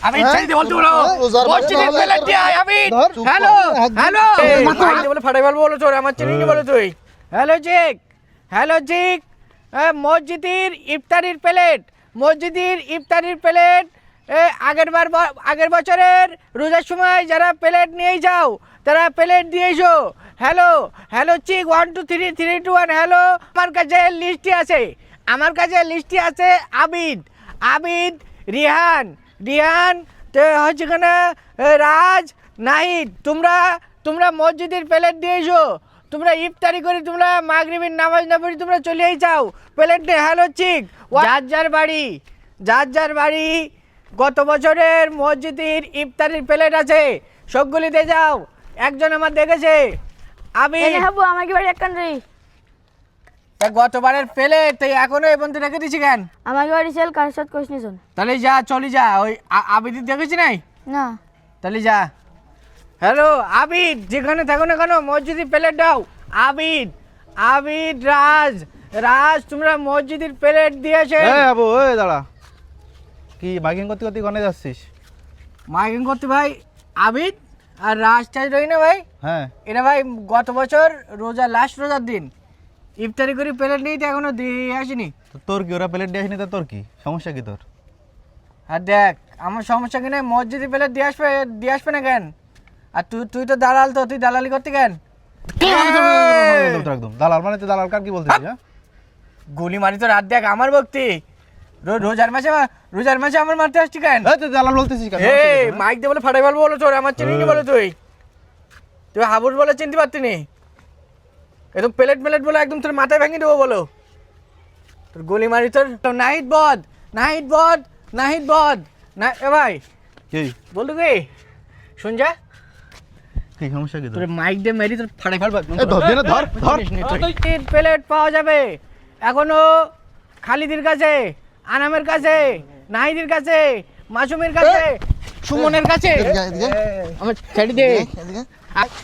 আমি চাইতে বলতে বলো মসজিদের প্লেট দিয়ে আয় আমি হ্যালো হ্যালো মাইকে বলে ফাটাই বলবো বলো তোর আমার চিনি বলো তুই হ্যালো জিক মসজিদের ইফতারির প্লেট আগের বছরের রোজার সময় যারা প্লেট নিয়ে যাও তারা প্লেট দিয়ে এসো হ্যালো চিক 1 2 3 3 2 1 হ্যালো আমার কাছে লিস্টটি আছে আবিদ রিহান তো হচ্ছে কেনা রাজ নাহিদ তোমরা মসজিদের প্লেট দিয়ে এসো তোমরা ইফতারি করে তোমরা মাগরিবের নামাজ না পড়ে তোমরা চলে যাও প্লেট নিয়ে হ্যালো চিক যার বাড়ি গত বছরের মসজিদের ইফতারির প্লেট আছে সবগুলিতে যাও একজন আমার দেখেছে আমাকে বাড়ি একখান রে তা গতবারের প্লেট তুই এখনো এই পর্যন্ত রেখে দিছি কেন আমাকে বাড়ি সেল কার সাথে কইছ নিছন তাহলে চলি যা ওই আবিদ দেখেছি নাই না তাহলে যা হ্যালো আবিদ যেখানে থাকো না কেন মসজিদের প্লেট দাও আবিদ রাজ তোমরা মসজিদের প্লেট দিয়েছে আবু ওই দাঁড়া কি মাইকিং করতে করতে কোনে যাচ্ছিস মাইকিং করতে ভাই আবিদ আর রাজ চাই রই না ভাই হ্যাঁ এটা ভাই গত বছর লাস্ট রোজার দিন ইফতারি করে প্লেট নিয়ে তো এখনো দিয়ে আসেনি তোর কি ওরা প্লেট দিয়ে আসেনি তা তোর কি সমস্যা কি তোর আর দেখ আমার সমস্যা কি নাই মসজিদে প্লেট দিয়ে আসবে না কেন আর তুই তো দালাল তো তুই দালালি করতে কেন একদম দালাল মানে তুই দালাল কার কি বলছিস হ্যাঁ গুলি মারি তো রাত দেখ আমার ভক্তি রোজার মাসে আমার মারতে আসছি কেন তুই দালাল বলতেছিস কেন মাইক দিয়ে বলে ফাটাই বলবো বলো তোর আমার চিনি বলো তুই হাবুর বলে চিনতে পারতি নি একদম প্লেট বলে একদম তোর মাথায় ভেঙে দেবো বলো তোর গুলি মারি তোর নাহিদ বদ না এ ভাই কি বলতো কি শুন যা কি সমস্যা কি তোর মাইক দিয়ে মেরি তোর ফাটাই ফেলবো ধর প্লেট পাওয়া যাবে এখনো খালিদের কাছে আনামের কাছে নাহিদের কাছে মাসুমের কাছে সুমনের কাছে আমার ছেড়ে দে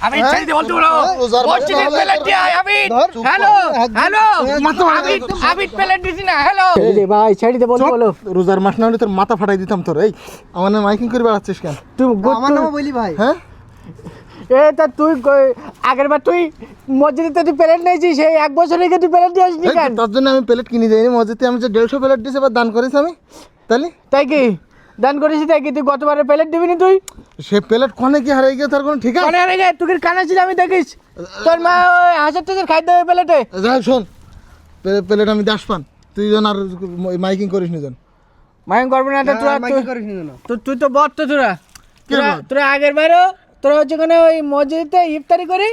আমি ছেড়ে দে বলতে বলো মসজিদের প্লেট দিয়ে আয় হ্যালো আবিদ প্লেট দিছি না হ্যালো ছেড়ে দে ভাই ছেড়ে দে বলতে বলো রোজার মাস না হলে তোর মাথা ফাটাই দিতাম তোর এই আমার নামে মাইকিং করে বেড়াচ্ছিস কেন তুই আমার নামে বলি ভাই হ্যাঁ তা তুই আগের বার তুই মসজিদে তুই প্লেট নিয়েছিস সেই এক বছর রেখে তুই প্লেট দিয়ে আসবি কেন তার জন্য আমি প্লেট কিনে দিইনি মসজিদে আমি যে 150 প্লেট দিয়েছি এবার দান করিস আমি তাহলে তাই কি দান করেছি তাই কি তুই গতবারে প্লেট দিবি না তুই সে প্লেট কোনে কি হারিয়ে গিয়ে তার কোনো ঠিক আছে কোনে হারিয়ে গিয়ে তুই কানাছিস আমি দেখিস তোর মা ওই হাজার টাকার খাদ্য দেবে প্লেটে যাই শোন প্লেট আমি 10 পান তুই জন আর মাইকিং করিস নি জন মাইকিং করবি না তুই তো বদ তো তোরা আগের বারও তোরা হচ্ছে ওখানে ওই মসজিদে ইফতারি করি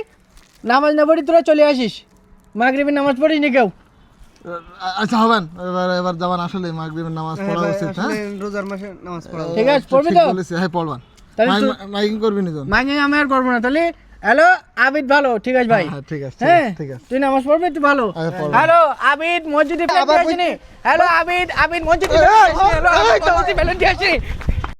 নামাজ না পড়ি তোরা চলে আসিস মাগরিবের নামাজ পড়িস নি কেউ আচ্ছা হবেন এবার যাবান আসলে মাগরিবের নামাজ পড়া উচিত হ্যাঁ রোজার মাসে নামাজ পড়া ঠিক আছে পড়বি তো বলেছি হ্যাঁ পড়বান তাহলে মাইকিং করবি নি জন মাইকিং আমি আর করবো না তাহলে হ্যালো আবিদ ভালো ঠিক আছে ভাই হ্যাঁ ঠিক আছে হ্যাঁ ঠিক আছে তুই নামাজ পড়বি তুই ভালো হ্যালো আবিদ মসজিদে প্লেট দিয়ে আসিনি হ্যালো আবিদ মসজিদে প্লেট দিয়ে আসিনি